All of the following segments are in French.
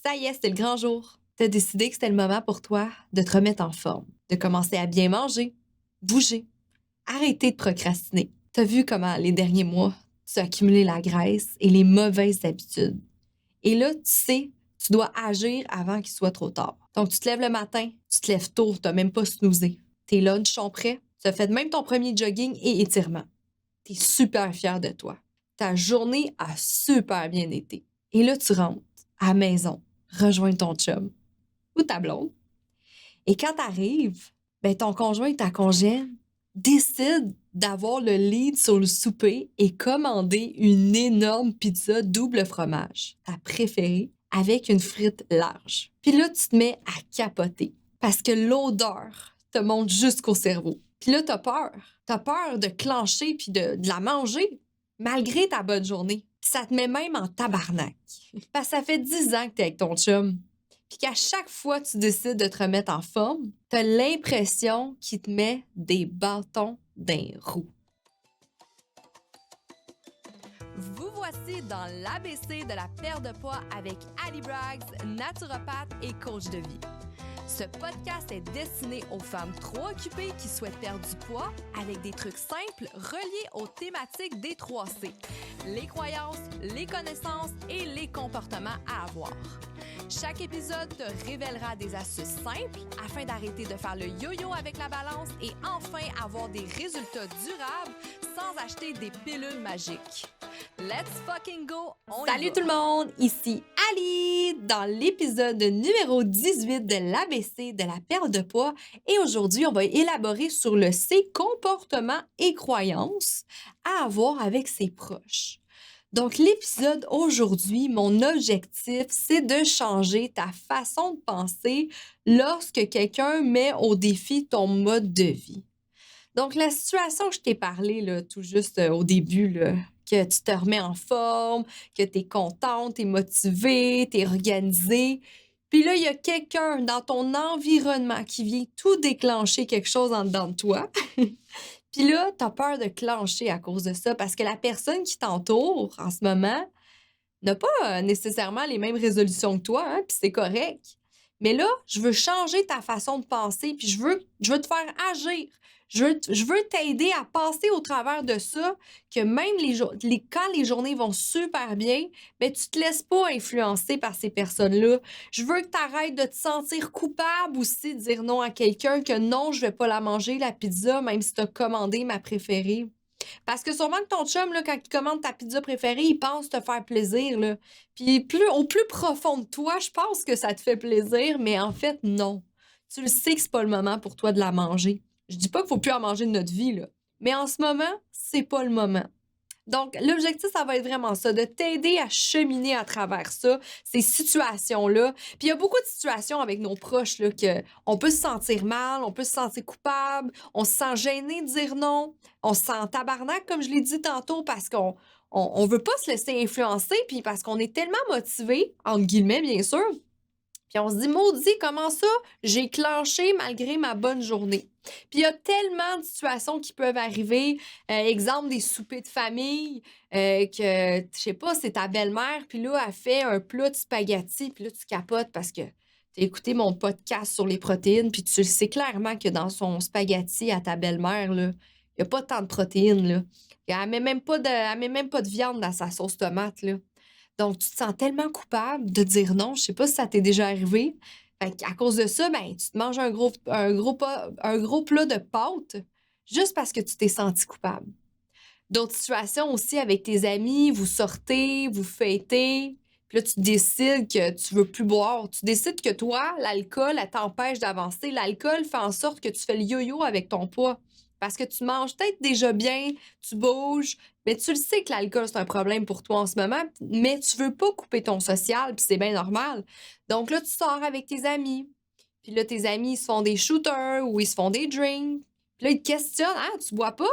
Ça y est, c'était le grand jour. T'as décidé que c'était le moment pour toi de te remettre en forme, de commencer à bien manger, bouger, arrêter de procrastiner. T'as vu comment les derniers mois, tu as accumulé la graisse et les mauvaises habitudes. Et là, tu sais, tu dois agir avant qu'il soit trop tard. Donc, tu te lèves le matin, tu te lèves tôt, t'as même pas snoozé. Tes lunchs sont prêts, tu as fait même ton premier jogging et étirement. T'es super fier de toi. Ta journée a super bien été. Et là, tu rentres à la maison, rejoindre ton chum ou ta blonde. Et quand t'arrives, ben ton conjoint et ta congène décident d'avoir le lead sur le souper et commander une énorme pizza double fromage, ta préférée, avec une frite large. Puis là, tu te mets à capoter parce que l'odeur te monte jusqu'au cerveau. Puis là, t'as peur. T'as peur de clencher puis de la manger malgré ta bonne journée. Puis ça te met même en tabarnak. Parce que ça fait 10 ans que t'es avec ton chum. Puis qu'à chaque fois que tu décides de te remettre en forme, t'as l'impression qu'il te met des bâtons dans les roues. Vous voici dans l'ABC de la perte de poids avec Ali Braggs, naturopathe et coach de vie. Ce podcast est destiné aux femmes trop occupées qui souhaitent perdre du poids avec des trucs simples reliés aux thématiques des 3C, les croyances, les connaissances et les comportements à avoir. Chaque épisode te révélera des astuces simples afin d'arrêter de faire le yo-yo avec la balance et enfin avoir des résultats durables sans acheter des pilules magiques. Let's fucking go! Salut tout le monde, ici Ali dans l'épisode numéro 18 de l'ABC de la perte de poids et aujourd'hui on va élaborer sur le C, comportement et croyances à avoir avec ses proches. Donc, l'épisode aujourd'hui, mon objectif, c'est de changer ta façon de penser lorsque quelqu'un met au défi ton mode de vie. Donc, la situation que je t'ai parlé là, tout juste au début, là, que tu te remets en forme, que tu es contente, tu es motivée, tu es organisée. Puis là, il y a quelqu'un dans ton environnement qui vient tout déclencher quelque chose en dedans de toi. Puis là, tu as peur de clencher à cause de ça parce que la personne qui t'entoure en ce moment n'a pas nécessairement les mêmes résolutions que toi, hein, puis c'est correct. Mais là, je veux changer ta façon de penser, puis je veux te faire agir. Je veux t'aider à passer au travers de ça, que même quand les journées vont super bien, mais tu te laisses pas influencer par ces personnes-là. Je veux que tu arrêtes de te sentir coupable aussi de dire non à quelqu'un, que non, je vais pas la manger, la pizza, même si tu as commandé ma préférée. Parce que sûrement que ton chum, là, quand il commande ta pizza préférée, il pense te faire plaisir, là. Puis au plus profond de toi, je pense que ça te fait plaisir, mais en fait, non. Tu le sais que c'est pas le moment pour toi de la manger. Je dis pas qu'il faut plus en manger de notre vie, là. Mais en ce moment, c'est pas le moment. Donc, l'objectif, ça va être vraiment ça, de t'aider à cheminer à travers ça, ces situations-là. Puis il y a beaucoup de situations avec nos proches, là, que on peut se sentir mal, on peut se sentir coupable, on se sent gêné de dire non, on se sent en tabarnak, comme je l'ai dit tantôt, parce qu'on veut pas se laisser influencer, puis parce qu'on est tellement motivé, entre guillemets, bien sûr, puis on se dit, maudit, comment ça, j'ai clenché malgré ma bonne journée. Puis il y a tellement de situations qui peuvent arriver. Exemple, des soupers de famille, que, je sais pas, c'est ta belle-mère, puis là, elle fait un plat de spaghettis, puis là, tu capotes parce que tu as écouté mon podcast sur les protéines, puis tu sais clairement que dans son spaghetti à ta belle-mère, là, il n'y a pas tant de protéines, là. Elle met même pas de viande dans sa sauce tomate, là. Donc, tu te sens tellement coupable de dire non. Je sais pas si ça t'est déjà arrivé. Fait qu'à cause de ça, ben, tu te manges un gros plat de pâtes juste parce que tu t'es senti coupable. D'autres situations aussi avec tes amis, vous sortez, vous fêtez, puis là, tu décides que tu veux plus boire. Tu décides que toi, l'alcool, elle t'empêche d'avancer. L'alcool fait en sorte que tu fais le yo-yo avec ton poids. Parce que tu manges peut-être déjà bien, tu bouges, mais tu le sais que l'alcool, c'est un problème pour toi en ce moment, mais tu veux pas couper ton social, puis c'est bien normal. Donc là, tu sors avec tes amis. Puis là, tes amis, ils se font des shooters ou ils se font des drinks. Puis là, ils te questionnent: «Ah, tu bois pas?»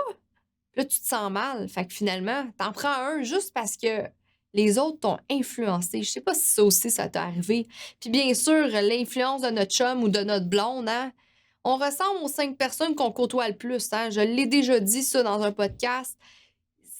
Là, tu te sens mal. Fait que finalement, t'en prends un juste parce que les autres t'ont influencé. Je sais pas si ça aussi, ça t'est arrivé. Puis bien sûr, l'influence de notre chum ou de notre blonde, hein, on ressemble aux 5 personnes qu'on côtoie le plus, hein. Je l'ai déjà dit ça dans un podcast.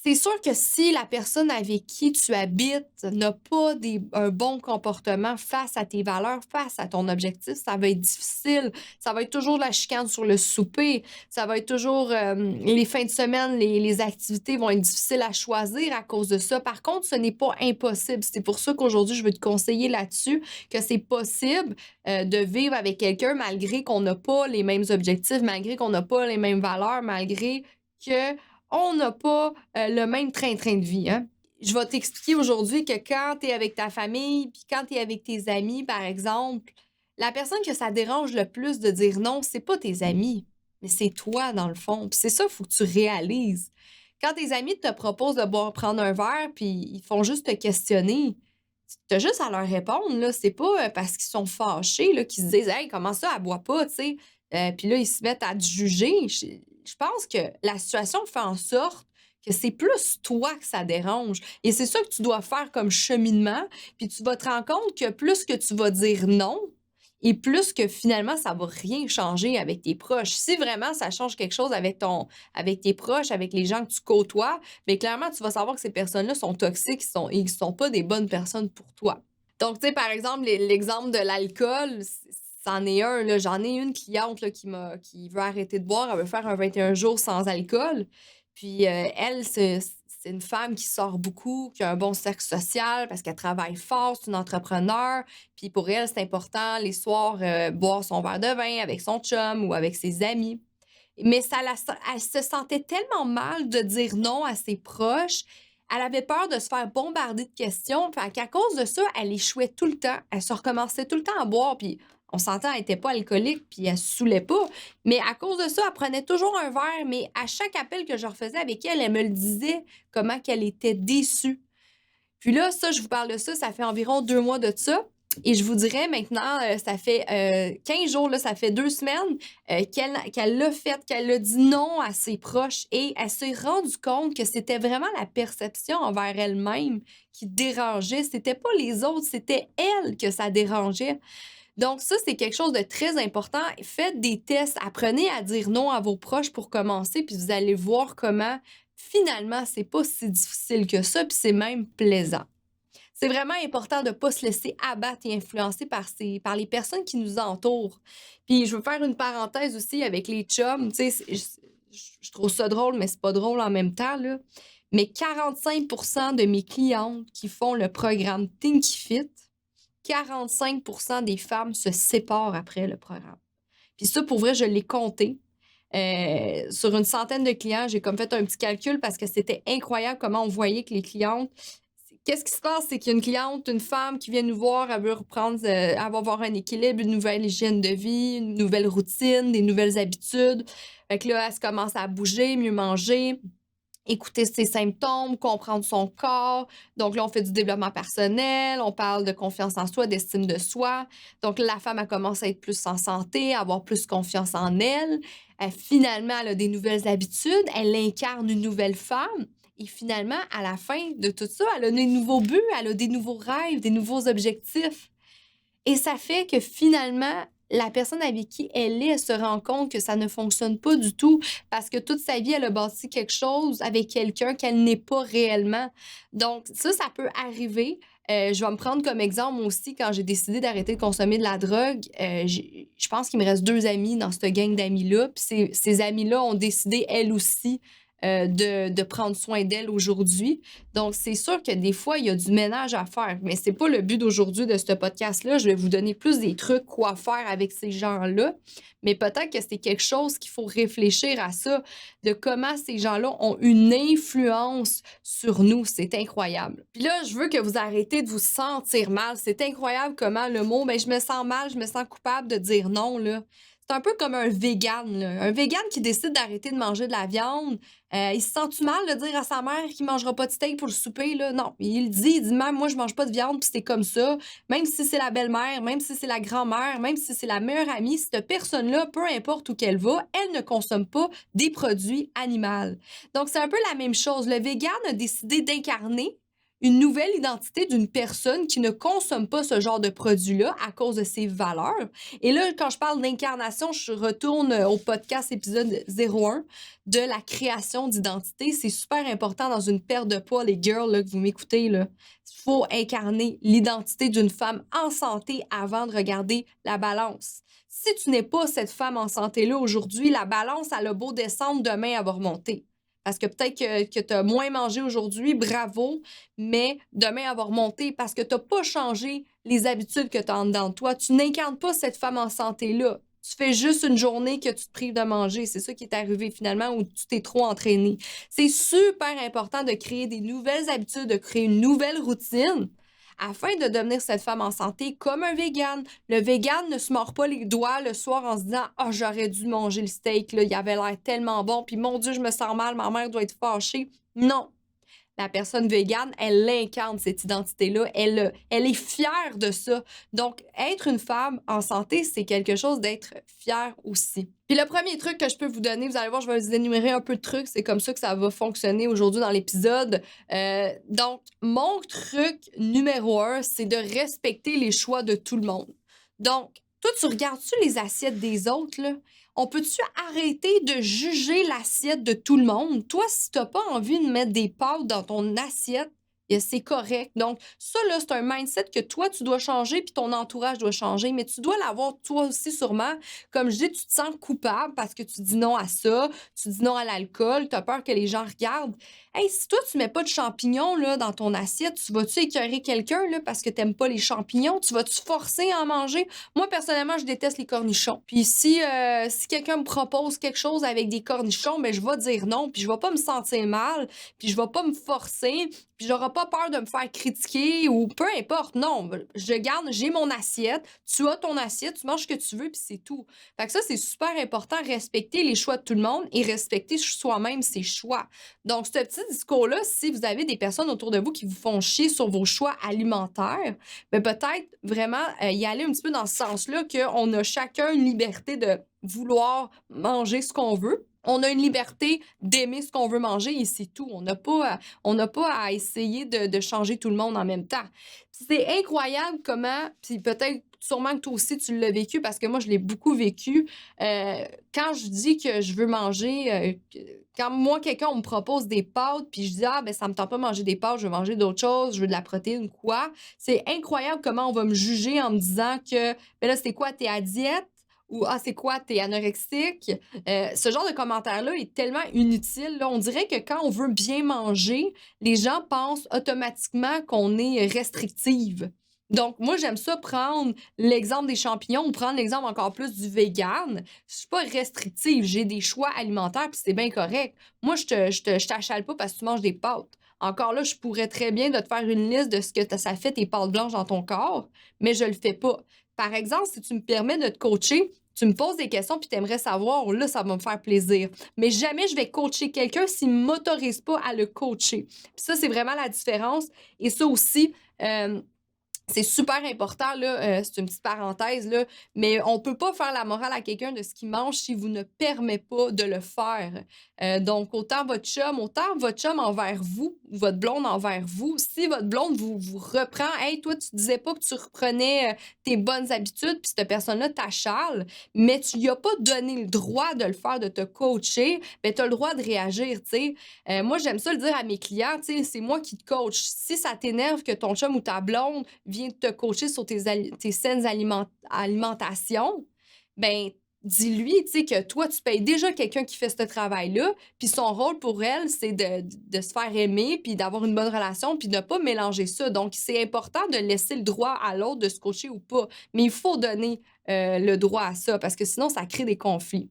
C'est sûr que si la personne avec qui tu habites n'a pas un bon comportement face à tes valeurs, face à ton objectif, ça va être difficile. Ça va être toujours de la chicane sur le souper. Ça va être toujours les fins de semaine, les activités vont être difficiles à choisir à cause de ça. Par contre, ce n'est pas impossible. C'est pour ça qu'aujourd'hui, je veux te conseiller là-dessus que c'est possible de vivre avec quelqu'un malgré qu'on n'a pas les mêmes objectifs, malgré qu'on n'a pas les mêmes valeurs, malgré que on n'a pas le même train-train de vie, hein. Je vais t'expliquer aujourd'hui que quand tu es avec ta famille, puis quand tu es avec tes amis, par exemple, la personne que ça dérange le plus de dire non, c'est pas tes amis, mais c'est toi, dans le fond. Puis c'est ça, il faut que tu réalises. Quand tes amis te proposent de boire, prendre un verre, puis ils font juste te questionner, tu as juste à leur répondre, là. C'est pas parce qu'ils sont fâchés, là, qu'ils se disent Hey, comment ça, elle boit pas, tu sais? Puis là, ils se mettent à te juger. Je pense que la situation fait en sorte que c'est plus toi que ça dérange. Et c'est ça que tu dois faire comme cheminement. Puis tu vas te rendre compte que plus que tu vas dire non, et plus que finalement, ça va rien changer avec tes proches. Si vraiment ça change quelque chose avec tes proches, avec les gens que tu côtoies, mais clairement, tu vas savoir que ces personnes-là sont toxiques et ne sont pas des bonnes personnes pour toi. Donc, tu sais, par exemple, l'exemple de l'alcool, c'en est un, là. J'en ai une cliente là, qui veut arrêter de boire, elle veut faire un 21 jours sans alcool. Puis elle, c'est une femme qui sort beaucoup, qui a un bon cercle social parce qu'elle travaille fort, c'est une entrepreneur. Puis pour elle, c'est important les soirs boire son verre de vin avec son chum ou avec ses amis. Mais elle se sentait tellement mal de dire non à ses proches. Elle avait peur de se faire bombarder de questions. Fait qu'à cause de ça, elle échouait tout le temps. Elle se recommençait tout le temps à boire. Puis on s'entend, elle n'était pas alcoolique, puis elle se saoulait pas. Mais à cause de ça, elle prenait toujours un verre. Mais à chaque appel que je refaisais avec elle, elle me le disait comment qu'elle était déçue. Puis là, ça, je vous parle de ça, ça fait environ 2 mois de ça. Et je vous dirais maintenant, ça fait 15 jours, là, ça fait 2 semaines qu'elle l'a fait, qu'elle a dit non à ses proches et elle s'est rendue compte que c'était vraiment la perception envers elle-même qui dérangeait. C'était pas les autres, c'était elle que ça dérangeait. Donc ça, c'est quelque chose de très important. Faites des tests, apprenez à dire non à vos proches pour commencer, puis vous allez voir comment finalement, c'est pas si difficile que ça, puis c'est même plaisant. C'est vraiment important de ne pas se laisser abattre et influencer par les personnes qui nous entourent. Puis je veux faire une parenthèse aussi avec les chums. Tu sais, je trouve ça drôle, mais c'est pas drôle en même temps, là. Mais 45 de mes clientes qui font le programme Thinky Fit, 45 des femmes se séparent après le programme. Puis ça, pour vrai, je l'ai compté. Sur une centaine de clients, j'ai comme fait un petit calcul parce que c'était incroyable comment on voyait que les clientes. Qu'est-ce qui se passe? C'est qu'il y a une cliente, une femme qui vient nous voir, elle veut reprendre, elle va avoir un équilibre, une nouvelle hygiène de vie, une nouvelle routine, des nouvelles habitudes. Fait que là, elle se commence à bouger, mieux manger, écouter ses symptômes, comprendre son corps. Donc là, on fait du développement personnel, on parle de confiance en soi, d'estime de soi. Donc la femme, elle commence à être plus en santé, à avoir plus confiance en elle. Finalement, elle a des nouvelles habitudes, elle incarne une nouvelle femme. Et finalement, à la fin de tout ça, elle a des nouveaux buts, elle a des nouveaux rêves, des nouveaux objectifs. Et ça fait que finalement, la personne avec qui elle est, elle se rend compte que ça ne fonctionne pas du tout parce que toute sa vie, elle a bâti quelque chose avec quelqu'un qu'elle n'est pas réellement. Donc, ça peut arriver. Je vais me prendre comme exemple aussi quand j'ai décidé d'arrêter de consommer de la drogue. Je pense qu'il me reste 2 amis dans cette gang d'amis-là. Puis ces amis-là ont décidé, elles aussi, de prendre soin d'elle aujourd'hui. Donc, c'est sûr que des fois, il y a du ménage à faire, mais c'est pas le but d'aujourd'hui de ce podcast-là. Je vais vous donner plus des trucs, quoi faire avec ces gens-là, mais peut-être que c'est quelque chose qu'il faut réfléchir à ça, de comment ces gens-là ont une influence sur nous. C'est incroyable. Puis là, je veux que vous arrêtez de vous sentir mal. C'est incroyable comment le mot, je me sens mal, je me sens coupable de dire non, là. C'est un peu comme un vegan, là. Un vegan qui décide d'arrêter de manger de la viande. Il se sent-tu mal de dire à sa mère qu'il ne mangera pas de steak pour le souper, là? Non. Il dit, même moi, je mange pas de viande, puis c'est comme ça. Même si c'est la belle-mère, même si c'est la grand-mère, même si c'est la meilleure amie, cette personne-là, peu importe où qu'elle va, elle ne consomme pas des produits animaux. Donc, c'est un peu la même chose. Le vegan a décidé d'incarner une nouvelle identité d'une personne qui ne consomme pas ce genre de produit-là à cause de ses valeurs. Et là, quand je parle d'incarnation, je retourne au podcast épisode 01 de la création d'identité. C'est super important dans une perte de poids, les girls là, que vous m'écoutez. Il faut incarner l'identité d'une femme en santé avant de regarder la balance. Si tu n'es pas cette femme en santé-là aujourd'hui, la balance, elle a beau descendre, demain, elle va remonter. Parce que peut-être que tu as moins mangé aujourd'hui, bravo, mais demain, elle va remonter parce que tu n'as pas changé les habitudes que tu as en dedans de toi. Tu n'incarnes pas cette femme en santé-là. Tu fais juste une journée que tu te prives de manger. C'est ça qui est arrivé finalement où tu t'es trop entraîné. C'est super important de créer des nouvelles habitudes, de créer une nouvelle routine afin de devenir cette femme en santé comme un vegan. Le vegan ne se mord pas les doigts le soir en se disant « Ah, j'aurais dû manger le steak, là, il avait l'air tellement bon, puis mon Dieu, je me sens mal, ma mère doit être fâchée. » Non. La personne végane, elle incarne cette identité-là. Elle est fière de ça. Donc, être une femme en santé, c'est quelque chose d'être fière aussi. Puis le premier truc que je peux vous donner, vous allez voir, je vais vous énumérer un peu de trucs. C'est comme ça que ça va fonctionner aujourd'hui dans l'épisode. Donc, mon truc numéro 1, c'est de respecter les choix de tout le monde. Donc, toi, tu regardes-tu les assiettes des autres, là? On peut-tu arrêter de juger l'assiette de tout le monde? Toi, si tu n'as pas envie de mettre des pâtes dans ton assiette, c'est correct. Donc, ça, là, c'est un mindset que toi, tu dois changer, puis ton entourage doit changer. Mais tu dois l'avoir toi aussi, sûrement. Comme je dis, tu te sens coupable parce que tu dis non à ça, tu dis non à l'alcool, tu as peur que les gens regardent. Hey, si toi, tu mets pas de champignons là, dans ton assiette, tu vas-tu écœurer quelqu'un là, parce que tu n'aimes pas les champignons? Tu vas-tu forcer à en manger? Moi, personnellement, je déteste les cornichons. Puis si quelqu'un me propose quelque chose avec des cornichons, ben, je vais dire non, puis je vais pas me sentir mal, puis je vais pas me forcer, puis j'aurai pas peur de me faire critiquer ou peu importe. Non, je garde, j'ai mon assiette, tu as ton assiette, tu manges ce que tu veux, puis c'est tout. Fait que ça, c'est super important, respecter les choix de tout le monde et respecter soi-même ses choix. Donc, ce petit discours-là, si vous avez des personnes autour de vous qui vous font chier sur vos choix alimentaires, ben peut-être vraiment y aller un petit peu dans ce sens-là qu'on a chacun une liberté de vouloir manger ce qu'on veut. On a une liberté d'aimer ce qu'on veut manger et c'est tout. On n'a pas à essayer de changer tout le monde en même temps. C'est incroyable comment, puis peut-être sûrement que toi aussi tu l'as vécu parce que moi je l'ai beaucoup vécu. Quand je dis que je veux manger, quand moi quelqu'un on me propose des pâtes puis je dis ah ben ça me tente pas de manger des pâtes, je veux manger d'autres choses, je veux de la protéine ou quoi. C'est incroyable comment on va me juger en me disant que ben là c'était quoi t'es à diète? Ou ah, c'est quoi, t'es anorexique? Ce genre de commentaire-là est tellement inutile. Là. On dirait que quand on veut bien manger, les gens pensent automatiquement qu'on est restrictive. Donc, moi, j'aime ça prendre l'exemple des champignons ou prendre l'exemple encore plus du vegan. Je suis pas restrictive, j'ai des choix alimentaires puis c'est bien correct. Moi, je t'achale pas parce que tu manges des pâtes. Encore là, je pourrais très bien de te faire une liste de ce que ça fait tes pâtes blanches dans ton corps, mais je le fais pas. Par exemple, si tu me permets de te coacher, tu me poses des questions puis tu aimerais savoir, là, ça va me faire plaisir. Mais jamais je vais coacher quelqu'un s'il ne m'autorise pas à le coacher. Puis ça, c'est vraiment la différence. Et ça aussi, c'est super important, là, c'est une petite parenthèse, là, mais on peut pas faire la morale à quelqu'un de ce qu'il mange si vous ne permet pas de le faire. Donc, autant votre chum envers vous, ou votre blonde envers vous, si votre blonde vous reprend, « Hey, toi, tu disais pas que tu reprenais tes bonnes habitudes, puis cette personne-là t'achale, mais tu lui as pas donné le droit de le faire, de te coacher, ben tu as le droit de réagir, tu sais. Moi, j'aime ça le dire à mes clients, tu sais, c'est moi qui te coach. Si ça t'énerve que ton chum ou ta blonde vient te coacher sur tes saines alimentations, ben dis-lui, tu sais, que toi, tu payes déjà quelqu'un qui fait ce travail-là, puis son rôle pour elle, c'est de se faire aimer, puis d'avoir une bonne relation, puis de ne pas mélanger ça. Donc, c'est important de laisser le droit à l'autre de se coacher ou pas, mais il faut donner le droit à ça, parce que sinon, ça crée des conflits.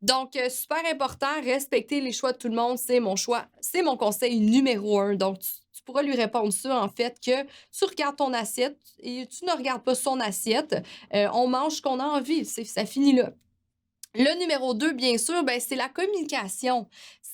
Donc, super important, respecter les choix de tout le monde, c'est mon choix, c'est mon conseil numéro 1. Donc, tu pourras lui répondre ça, en fait, que tu regardes ton assiette et tu ne regardes pas son assiette. On mange ce qu'on a envie, ça finit là. Le numéro 2, bien sûr, ben, c'est la communication.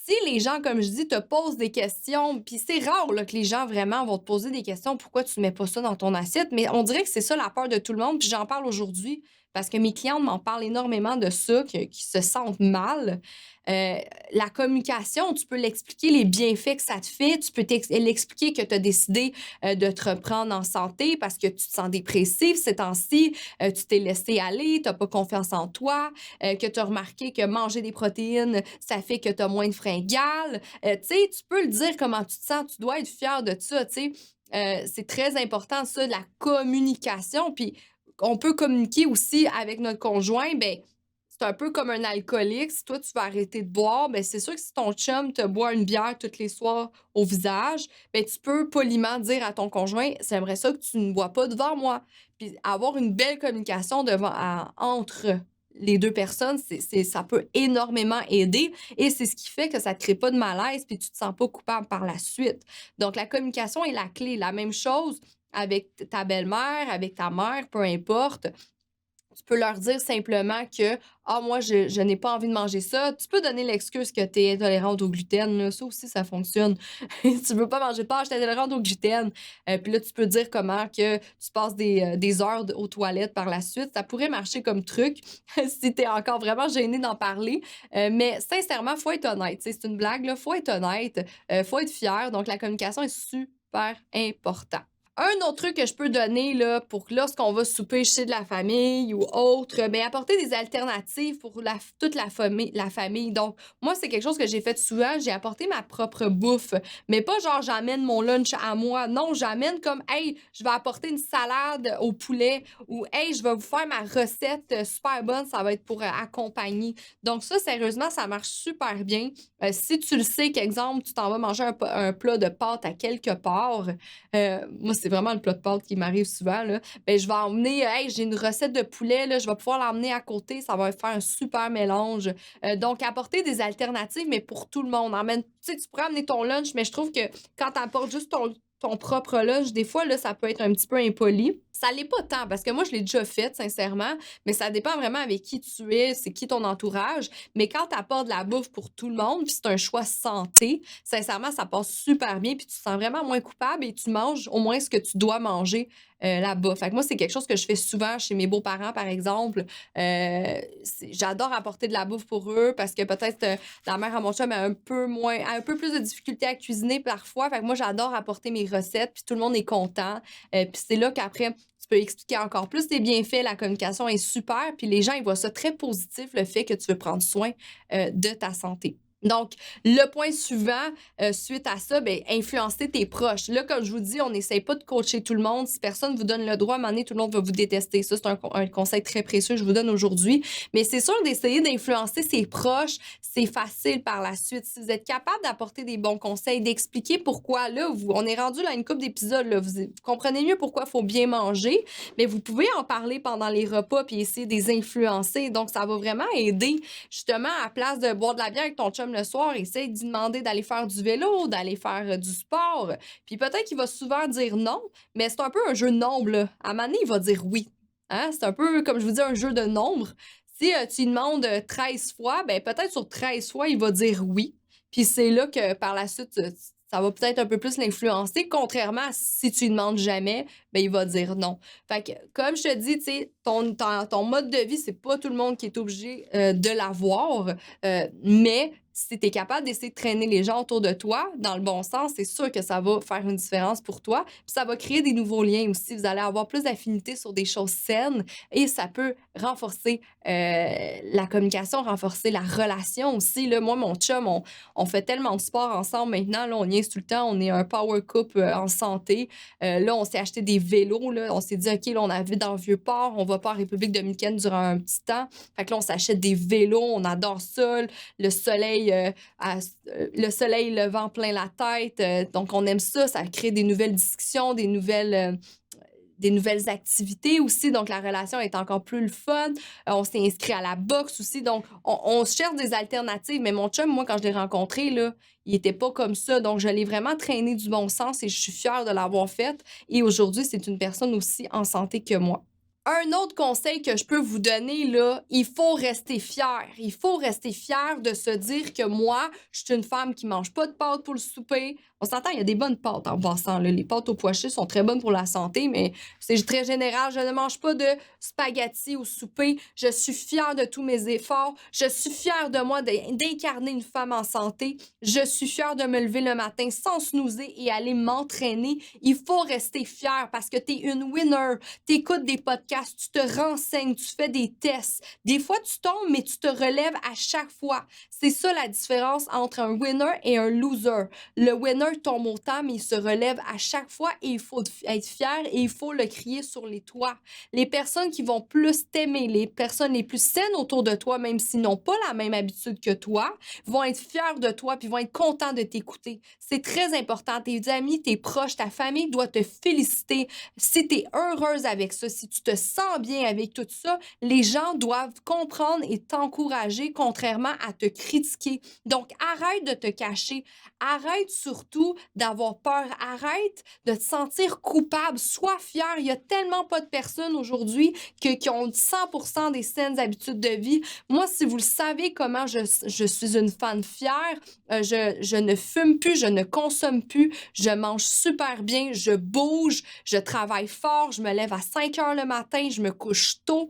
si les gens, comme je dis, te posent des questions, puis c'est rare là, que les gens vraiment vont te poser des questions, pourquoi tu ne mets pas ça dans ton assiette, mais on dirait que c'est ça la peur de tout le monde, puis j'en parle aujourd'hui parce que mes clientes m'en parlent énormément de ça, qu'ils se sentent mal. Euh, la communication, tu peux l'expliquer, les bienfaits que ça te fait, tu peux l'expliquer que tu as décidé de te reprendre en santé parce que tu te sens dépressif ces temps-ci, tu t'es laissé aller, tu n'as pas confiance en toi, que tu as remarqué que manger des protéines, ça fait que tu as moins de fringales. Tu sais, tu peux le dire comment tu te sens, tu dois être fier de ça, tu sais. C'est très important, ça, de la communication. Puis, on peut communiquer aussi avec notre conjoint. Ben, c'est un peu comme un alcoolique. Si toi, tu vas arrêter de boire, ben, c'est sûr que si ton chum te boit une bière tous les soirs au visage, ben, tu peux poliment dire à ton conjoint, j'aimerais ça que tu ne bois pas devant moi. Puis avoir une belle communication entre les deux personnes, ça peut énormément aider et c'est ce qui fait que ça ne te crée pas de malaise puis tu te sens pas coupable par la suite. Donc, la communication est la clé. La même chose avec ta belle-mère, avec ta mère, peu importe. Tu peux leur dire simplement que ah, moi, je n'ai pas envie de manger ça. Tu peux donner l'excuse que tu es intolérante au gluten. Là. Ça aussi, ça fonctionne. Tu veux pas manger de pâtes, je suis intolérante au gluten. Puis là, tu peux dire comment que tu passes des heures aux toilettes par la suite. Ça pourrait marcher comme truc si tu es encore vraiment gêné d'en parler. Mais sincèrement, il faut être honnête. C'est une blague, il faut être honnête. Faut être fier. Donc, la communication est super importante. Un autre truc que je peux donner là, pour lorsqu'on va souper chez de la famille ou autre, bien, apporter des alternatives pour toute la famille. Donc, moi, c'est quelque chose que j'ai fait souvent. J'ai apporté ma propre bouffe. Mais pas genre, j'amène mon lunch à moi. Non, j'amène comme, hey, je vais apporter une salade au poulet ou, hey, je vais vous faire ma recette super bonne. Ça va être pour accompagner. Donc, ça, sérieusement, ça marche super bien. Si tu le sais, qu'exemple, tu t'en vas manger un plat de pâtes à quelque part, moi, c'est vraiment le plat de pâtes qui m'arrive souvent, là. Ben, je vais emmener, hey, j'ai une recette de poulet, là, je vais pouvoir l'emmener à côté, ça va faire un super mélange. Donc, apporter des alternatives, mais pour tout le monde. Tu sais, tu pourrais amener ton lunch, mais je trouve que quand tu apportes juste ton propre lunch, des fois, là, ça peut être un petit peu impoli. Ça l'est pas tant, parce que moi, je l'ai déjà fait, sincèrement, mais ça dépend vraiment avec qui tu es, c'est qui ton entourage. Mais quand tu apportes de la bouffe pour tout le monde, puis c'est un choix santé, sincèrement, ça passe super bien, puis tu te sens vraiment moins coupable et tu manges au moins ce que tu dois manger là-bas. Fait que moi, c'est quelque chose que je fais souvent chez mes beaux-parents, par exemple. J'adore apporter de la bouffe pour eux parce que peut-être la mère à mon chum a un peu plus de difficulté à cuisiner parfois. Fait que moi, j'adore apporter mes recettes, puis tout le monde est content. Puis c'est là qu'après, tu peux expliquer encore plus tes bienfaits. La communication est super, puis les gens, ils voient ça très positif, le fait que tu veux prendre soin de ta santé. Donc, le point suivant, suite à ça, bien, influencer tes proches. Là, comme je vous dis, on n'essaie pas de coacher tout le monde. Si personne vous donne le droit, à un moment donné, tout le monde va vous détester. Ça, c'est un conseil très précieux que je vous donne aujourd'hui. Mais c'est sûr d'essayer d'influencer ses proches, c'est facile par la suite. Si vous êtes capable d'apporter des bons conseils, d'expliquer pourquoi, là, on est rendu là à une couple d'épisodes, là, vous comprenez mieux pourquoi il faut bien manger, mais vous pouvez en parler pendant les repas puis essayer de les influencer. Donc, ça va vraiment aider, justement, à place de boire de la bière avec ton chum le soir, essaye d'y demander d'aller faire du vélo, d'aller faire du sport. Puis peut-être qu'il va souvent dire non, mais c'est un peu un jeu de nombre, là. À un moment donné, il va dire oui. Hein? C'est un peu, comme je vous dis, un jeu de nombre. Si tu lui demandes 13 fois, ben peut-être sur 13 fois, il va dire oui. Puis c'est là que par la suite, ça va peut-être un peu plus l'influencer, contrairement à si tu lui demandes jamais, ben il va dire non. Fait que, comme je te dis, tu sais, ton mode de vie, c'est pas tout le monde qui est obligé de l'avoir, mais si tu es capable d'essayer de traîner les gens autour de toi dans le bon sens, c'est sûr que ça va faire une différence pour toi. Puis ça va créer des nouveaux liens aussi. Vous allez avoir plus d'affinité sur des choses saines et ça peut renforcer la communication, renforcer la relation aussi. Là, moi, mon chum, on fait tellement de sport ensemble maintenant. Là, on niaise tout le temps. On est un power couple en santé. Là, on s'est acheté des vélos. Là. On s'est dit, OK, là, on habite dans le Vieux-Port. On va pas en République dominicaine durant un petit temps. Fait que là, on s'achète des vélos. On adore ça. Le soleil, le soleil levant plein la tête. Donc, on aime ça. Ça crée des nouvelles discussions, des nouvelles activités aussi. Donc, la relation est encore plus le fun. On s'est inscrit à la boxe aussi. Donc, on cherche des alternatives. Mais mon chum, moi, quand je l'ai rencontré, là, il était pas comme ça. Donc, je l'ai vraiment traîné du bon sens et je suis fière de l'avoir fait. Et aujourd'hui, c'est une personne aussi en santé que moi. Un autre conseil que je peux vous donner, là, il faut rester fier. Il faut rester fier de se dire que moi, je suis une femme qui mange pas de pâtes pour le souper. On s'entend, il y a des bonnes pâtes en passant, là. Les pâtes au pois chiches sont très bonnes pour la santé, mais c'est très général. Je ne mange pas de spaghettis au souper. Je suis fière de tous mes efforts. Je suis fière de moi d'incarner une femme en santé. Je suis fière de me lever le matin sans snoozer et aller m'entraîner. Il faut rester fier parce que tu es une winner. Tu écoutes des podcasts, tu te renseignes, tu fais des tests. Des fois, tu tombes, mais tu te relèves à chaque fois. C'est ça la différence entre un winner et un loser. Le winner tombe autant, mais il se relève à chaque fois et il faut être fier et il faut le crier sur les toits. Les personnes qui vont plus t'aimer, les personnes les plus saines autour de toi, même s'ils n'ont pas la même habitude que toi, vont être fiers de toi puis vont être contents de t'écouter. C'est très important. Tes amis, tes proches, ta famille doit te féliciter. Si tu es heureuse avec ça, si tu te sens bien avec tout ça, les gens doivent comprendre et t'encourager contrairement à te critiquer. Donc, arrête de te cacher. Arrête surtout d'avoir peur. Arrête de te sentir coupable. Sois fier. Il y a tellement pas de personnes aujourd'hui qui ont 100% des saines habitudes de vie. Moi, si vous le savez comment je suis une femme fière, je ne fume plus, je ne consomme plus, je mange super bien, je bouge, je travaille fort, je me lève à 5 heures le matin, je me couche tôt.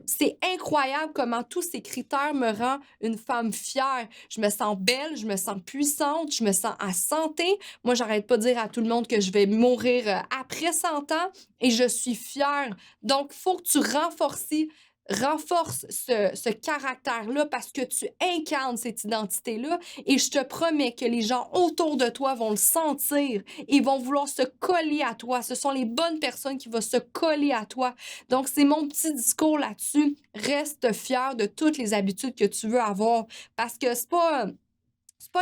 C'est incroyable comment tous ces critères me rendent une femme fière. Je me sens belle, je me sens puissante, je me sens en santé. Moi, j'arrête pas de dire à tout le monde que je vais mourir après 100 ans et je suis fière. Donc, il faut que tu renforce ce caractère-là parce que tu incarnes cette identité-là et je te promets que les gens autour de toi vont le sentir et vont vouloir se coller à toi. Ce sont les bonnes personnes qui vont se coller à toi. Donc, c'est mon petit discours là-dessus. Reste fier de toutes les habitudes que tu veux avoir parce que c'est pas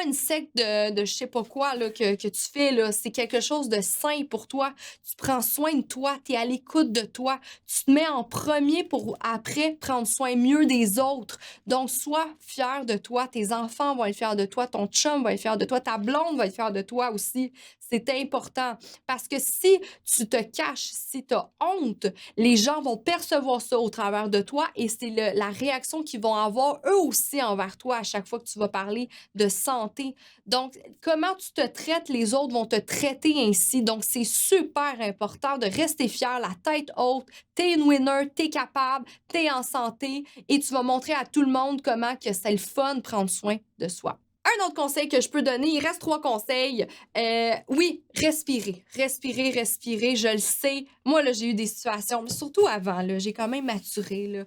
une secte de je sais pas quoi là, que tu fais, là. C'est quelque chose de sain pour toi. Tu prends soin de toi, tu es à l'écoute de toi. Tu te mets en premier pour après prendre soin mieux des autres. Donc, sois fier de toi. Tes enfants vont être fiers de toi. Ton chum va être fier de toi. Ta blonde va être fière de toi aussi. C'est important. Parce que si tu te caches, si tu as honte, les gens vont percevoir ça au travers de toi et c'est la réaction qu'ils vont avoir eux aussi envers toi à chaque fois que tu vas parler de santé. Donc, comment tu te traites, les autres vont te traiter ainsi. Donc, c'est super important de rester fier, la tête haute. T'es une winner, t'es capable, t'es en santé et tu vas montrer à tout le monde comment que c'est le fun de prendre soin de soi. Un autre conseil que je peux donner, il reste 3 conseils. Oui, respirer. Respirer, respirer, je le sais. Moi, là, j'ai eu des situations, mais surtout avant, là, j'ai quand même maturé, là.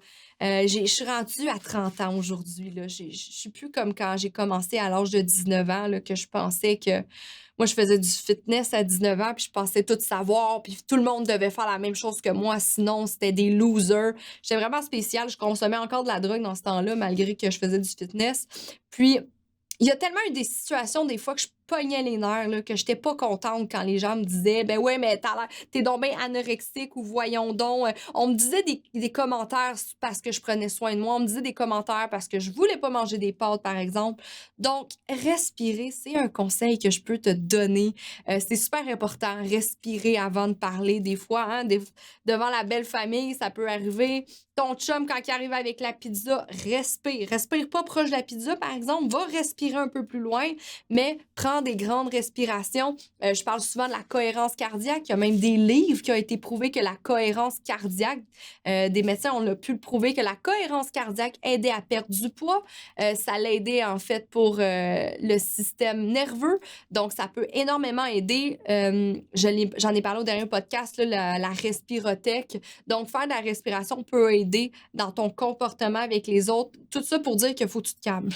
Je suis rendue à 30 ans aujourd'hui, là. Je suis plus comme quand j'ai commencé à l'âge de 19 ans, là, que je pensais que... Moi, je faisais du fitness à 19 ans, puis je pensais tout savoir, puis tout le monde devait faire la même chose que moi, sinon, c'était des losers. J'étais vraiment spéciale. Je consommais encore de la drogue dans ce temps-là, malgré que je faisais du fitness. Puis, il y a tellement eu des situations, des fois, que je pognais les nerfs, là, que j'étais pas contente quand les gens me disaient ben ouais, mais t'es donc bien anorexique ou voyons donc. On me disait des commentaires parce que je prenais soin de moi. On me disait des commentaires parce que je voulais pas manger des pâtes, par exemple. Donc, respirer, c'est un conseil que je peux te donner. C'est super important, respirer avant de parler. Des fois, hein, devant la belle famille, ça peut arriver. Ton chum, quand il arrive avec la pizza, respire. Respire pas proche de la pizza, par exemple. Va respirer un peu plus loin, mais prends des grandes respirations. Je parle souvent de la cohérence cardiaque. Il y a même des livres qui ont été prouvés que la cohérence cardiaque, des médecins, on a pu le prouver que la cohérence cardiaque aidait à perdre du poids. Ça l'aidait, en fait, pour le système nerveux. Donc, ça peut énormément aider. J'en ai parlé au dernier podcast, là, la respirothèque. Donc, faire de la respiration peut aider dans ton comportement avec les autres. Tout ça pour dire qu'il faut que tu te calmes.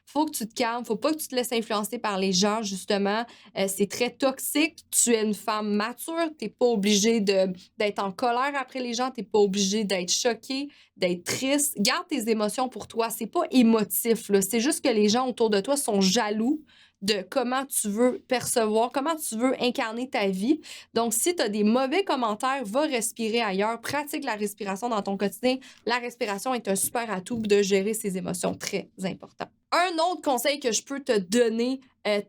Faut que tu te calmes. Faut pas que tu te laisses influencer par les gens, justement. C'est très toxique. Tu es une femme mature. T'es pas obligé d'être en colère après les gens. T'es pas obligé d'être choqué, d'être triste. Garde tes émotions pour toi. C'est pas émotif, là. C'est juste que les gens autour de toi sont jaloux de comment tu veux percevoir, comment tu veux incarner ta vie. Donc, si tu as des mauvais commentaires, va respirer ailleurs. Pratique la respiration dans ton quotidien. La respiration est un super atout de gérer ses émotions, très important. Un autre conseil que je peux te donner,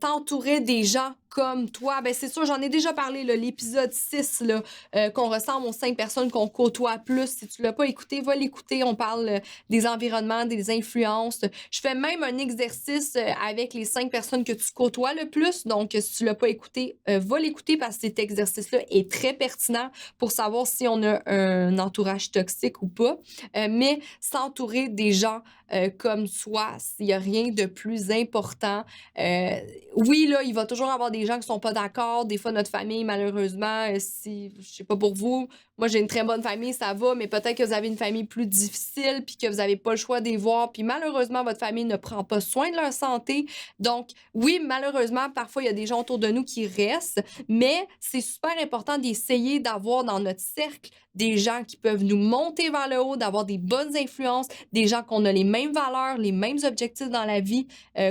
t'entourer des gens comme toi, ben c'est sûr, j'en ai déjà parlé, là, l'épisode 6, là, qu'on ressemble aux 5 personnes qu'on côtoie plus. Si tu l'as pas écouté, va l'écouter. On parle des environnements, des influences. Je fais même un exercice avec les 5 personnes que tu côtoies le plus. Donc, si tu l'as pas écouté, va l'écouter parce que cet exercice-là est très pertinent pour savoir si on a un entourage toxique ou pas. Mais s'entourer des gens comme soi, s'il n'y a rien de plus important. Oui, là, il va toujours avoir des gens qui sont pas d'accord. Des fois, notre famille, malheureusement, si, je sais pas pour vous, moi, j'ai une très bonne famille, ça va, mais peut-être que vous avez une famille plus difficile puis que vous n'avez pas le choix de les voir. Puis malheureusement, votre famille ne prend pas soin de leur santé. Donc, oui, malheureusement, parfois, il y a des gens autour de nous qui restent, mais c'est super important d'essayer d'avoir dans notre cercle des gens qui peuvent nous monter vers le haut, d'avoir des bonnes influences, des gens qu'on a les mêmes valeurs, les mêmes objectifs dans la vie,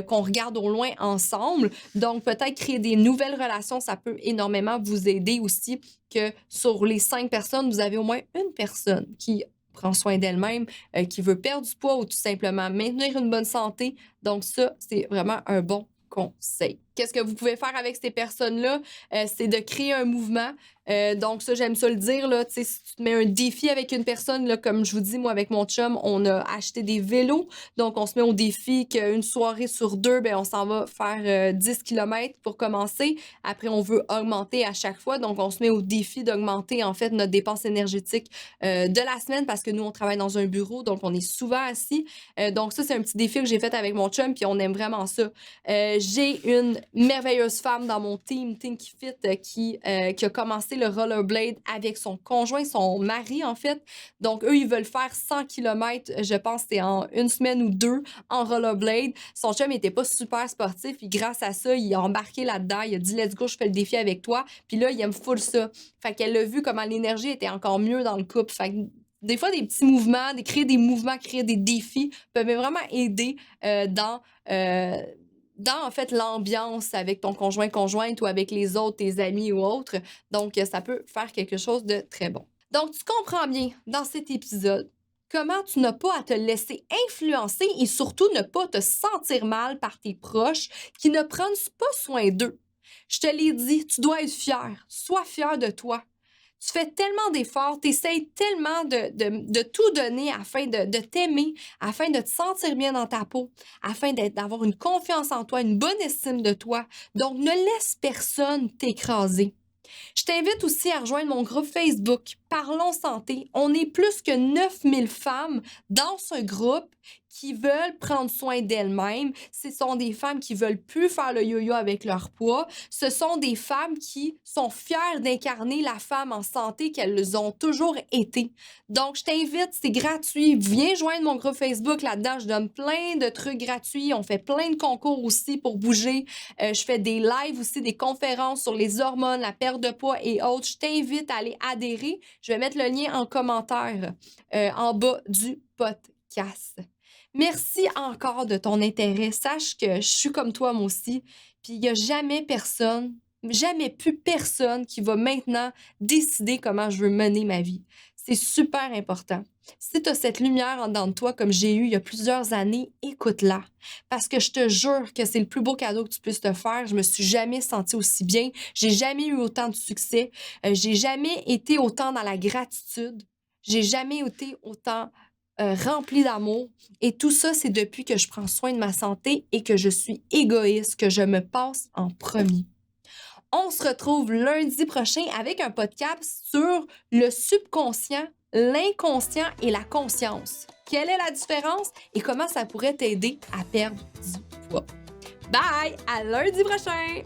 qu'on regarde au loin ensemble. Donc, peut-être créer des nouvelles relations, ça peut énormément vous aider aussi que sur les 5 personnes, vous avez au moins une personne qui prend soin d'elle-même, qui veut perdre du poids ou tout simplement maintenir une bonne santé. Donc, ça, c'est vraiment un bon conseil. Qu'est-ce que vous pouvez faire avec ces personnes-là? C'est de créer un mouvement. Donc, ça, j'aime ça le dire, là, tu sais, si tu te mets un défi avec une personne, là, comme je vous dis, moi, avec mon chum, on a acheté des vélos. Donc, on se met au défi qu'une soirée sur 2, ben, on s'en va faire 10 km pour commencer. Après, on veut augmenter à chaque fois. Donc, on se met au défi d'augmenter, en fait, notre dépense énergétique de la semaine parce que nous, on travaille dans un bureau, donc on est souvent assis. Donc, ça, c'est un petit défi que j'ai fait avec mon chum, puis on aime vraiment ça. J'ai une merveilleuse femme dans mon team Tinky Fit qui a commencé le rollerblade avec son conjoint, son mari en fait. Donc eux, ils veulent faire 100 km, je pense que c'était en une semaine ou 2 en rollerblade. Son chum n'était pas super sportif et grâce à ça, il a embarqué là-dedans. Il a dit « Let's go, je fais le défi avec toi ». Puis là, il aime full ça. Fait qu'elle a vu comment l'énergie était encore mieux dans le couple. Fait que des fois, des petits mouvements, créer des mouvements, créer des défis peuvent vraiment aider dans en fait l'ambiance avec ton conjointe ou avec les autres, tes amis ou autres. Donc, ça peut faire quelque chose de très bon. Donc, tu comprends bien dans cet épisode comment tu n'as pas à te laisser influencer et surtout ne pas te sentir mal par tes proches qui ne prennent pas soin d'eux. Je te l'ai dit, tu dois être fier. Sois fier de toi. Tu fais tellement d'efforts, tu essaies tellement de tout donner afin de t'aimer, afin de te sentir bien dans ta peau, afin d'avoir une confiance en toi, une bonne estime de toi. Donc, ne laisse personne t'écraser. Je t'invite aussi à rejoindre mon groupe Facebook Parlons Santé. On est plus que 9000 femmes dans ce groupe qui veulent prendre soin d'elles-mêmes. Ce sont des femmes qui veulent plus faire le yo-yo avec leur poids. Ce sont des femmes qui sont fières d'incarner la femme en santé qu'elles ont toujours été. Donc, je t'invite, c'est gratuit. Viens joindre mon groupe Facebook. Là-dedans, je donne plein de trucs gratuits. On fait plein de concours aussi pour bouger. Je fais des lives aussi, des conférences sur les hormones, la perte de poids et autres. Je t'invite à aller adhérer. Je vais mettre le lien en commentaire en bas du podcast. Merci encore de ton intérêt. Sache que je suis comme toi, moi aussi. Puis il n'y a jamais plus personne qui va maintenant décider comment je veux mener ma vie. C'est super important. Si tu as cette lumière en dedans de toi, comme j'ai eu il y a plusieurs années, écoute-la. Parce que je te jure que c'est le plus beau cadeau que tu puisses te faire. Je me suis jamais sentie aussi bien. J'ai jamais eu autant de succès. J'ai jamais été autant dans la gratitude. J'ai jamais été autant remplie d'amour. Et tout ça, c'est depuis que je prends soin de ma santé et que je suis égoïste, que je me passe en premier. On se retrouve lundi prochain avec un podcast sur le subconscient, l'inconscient et la conscience. Quelle est la différence et comment ça pourrait t'aider à perdre du poids? Bye! À lundi prochain!